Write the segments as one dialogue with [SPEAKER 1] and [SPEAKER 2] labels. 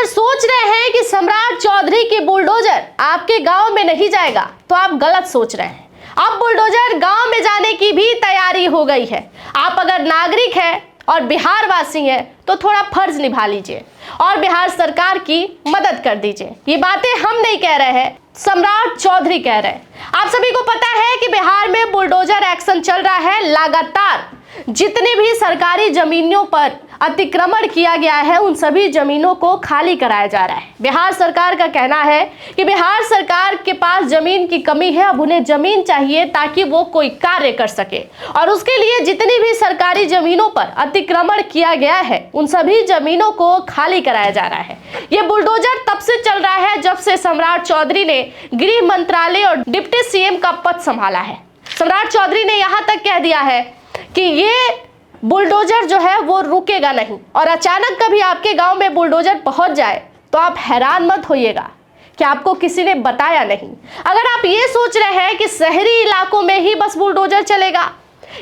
[SPEAKER 1] अगर सोच रहे हैं कि सम्राट चौधरी की बुलडोजर आपके गांव में नहीं जाएगा तो आप गलत सोच रहे हैं। अब बुलडोजर गांव में जाने की भी तैयारी हो गई है। आप अगर नागरिक हैं और बिहार वासी हैं तो थोड़ा फर्ज निभा लीजिए और बिहार सरकार की मदद कर दीजिए। ये बातें हम नहीं कह रहे हैं, सम्राट चौधरी कह रहे हैं। आप सभी को पता है कि बिहार में बुलडोजर एक्शन चल रहा है। लगातार जितने भी सरकारी जमीनों पर अतिक्रमण किया गया है उन सभी जमीनों को खाली कराया जा रहा है। बिहार सरकार का कहना है कि बिहार सरकार के पास जमीन की कमी है, अब उन्हें जमीन चाहिए ताकि वो कोई कार्य कर सके और उसके लिए जितनी भी सरकारी जमीनों पर अतिक्रमण किया गया है उन सभी जमीनों को खाली कराया जा रहा है। ये बुलडोजर तब से चल रहा है जब से सम्राट चौधरी ने गृह मंत्रालय और डिप्टी सीएम का पद संभाला है। सम्राट चौधरी ने यहाँ तक कह दिया है कि ये बुलडोजर जो है वो रुकेगा नहीं और अचानक कभी आपके गांव में बुलडोजर पहुंच जाए तो आप हैरान मत होइएगा कि आपको किसी ने बताया नहीं। अगर आप ये सोच रहे हैं कि शहरी इलाकों में ही बस बुलडोजर चलेगा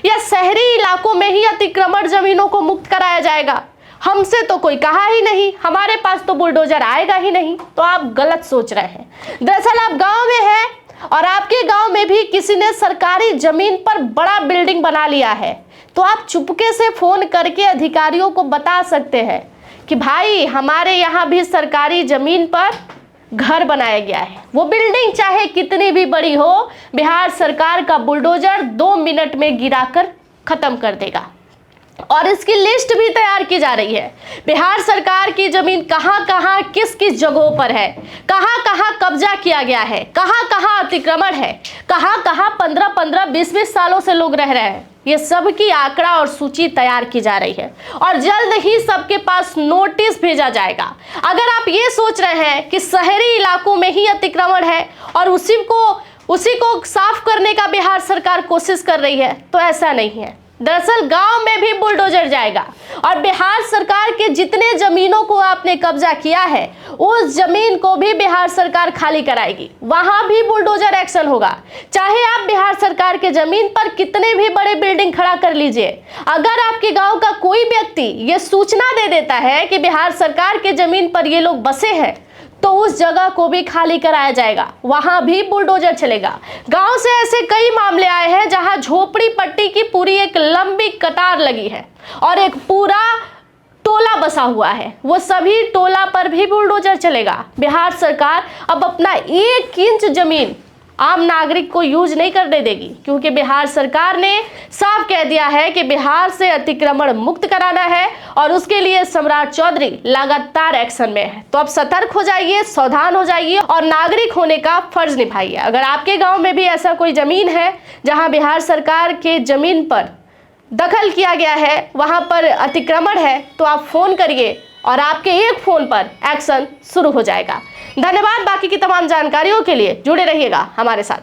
[SPEAKER 1] या शहरी इलाकों में ही अतिक्रमण जमीनों को मुक्त कराया जाएगा, हमसे तो कोई कहा ही नहीं, हमारे पास तो बुलडोजर आएगा ही नहीं, तो आप गलत सोच रहे हैं। दरअसल आप गाँव में हैं और आपके गाँव में भी किसी ने सरकारी जमीन पर बड़ा बिल्डिंग बना लिया है तो आप चुपके से फोन करके अधिकारियों को बता सकते हैं कि भाई हमारे यहाँ भी सरकारी जमीन पर घर बनाया गया है। वो बिल्डिंग चाहे कितनी भी बड़ी हो, बिहार सरकार का बुलडोजर 2 मिनट में गिराकर खत्म कर देगा। और इसकी लिस्ट भी तैयार की जा रही है। बिहार सरकार की जमीन कहां कहां किस किस जगहों पर है, कहां कहां कब्जा किया गया है, कहां कहां अतिक्रमण है, कहां कहां 15-15, 20-20 सालों से लोग रह रहे हैं, ये सब की आंकड़ा और सूची तैयार की जा रही है और जल्द ही सबके पास नोटिस भेजा जाएगा। अगर आप ये सोच रहे हैं कि शहरी इलाकों में ही अतिक्रमण है और उसी को साफ करने का बिहार सरकार कोशिश कर रही है तो ऐसा नहीं है। दरअसल गांव में भी बुलडोजर जाएगा और बिहार सरकार के जितने जमीनों को आपने कब्जा किया है उस जमीन को भी बिहार सरकार खाली कराएगी, वहां भी बुलडोजर एक्शन होगा। चाहे आप बिहार सरकार के जमीन पर कितने भी बड़े बिल्डिंग खड़ा कर लीजिए, अगर आपके गांव का कोई व्यक्ति ये सूचना दे देता है कि बिहार सरकार के जमीन पर ये लोग बसे हैं तो उस जगह को भी खाली कराया जाएगा, वहां भी बुलडोजर चलेगा। गांव से ऐसे कई मामले आए हैं जहां झोपड़ी पट्टी की पूरी एक लंबी कतार लगी है और एक पूरा टोला बसा हुआ है, वो सभी टोला पर भी बुलडोजर चलेगा। बिहार सरकार अब अपना 1 इंच जमीन आम नागरिक को यूज नहीं करने देगी क्योंकि बिहार सरकार ने साफ कह दिया है कि बिहार से अतिक्रमण मुक्त कराना है और उसके लिए सम्राट चौधरी लगातार एक्शन में है। तो अब सतर्क हो जाइए, सावधान हो जाइए और नागरिक होने का फर्ज निभाइए। अगर आपके गांव में भी ऐसा कोई जमीन है जहां बिहार सरकार के जमीन पर दखल किया गया है, वहां पर अतिक्रमण है, तो आप फोन करिए और आपके एक फोन पर एक्शन शुरू हो जाएगा। धन्यवाद। बाकी की तमाम जानकारियों के लिए जुड़े रहिएगा हमारे साथ।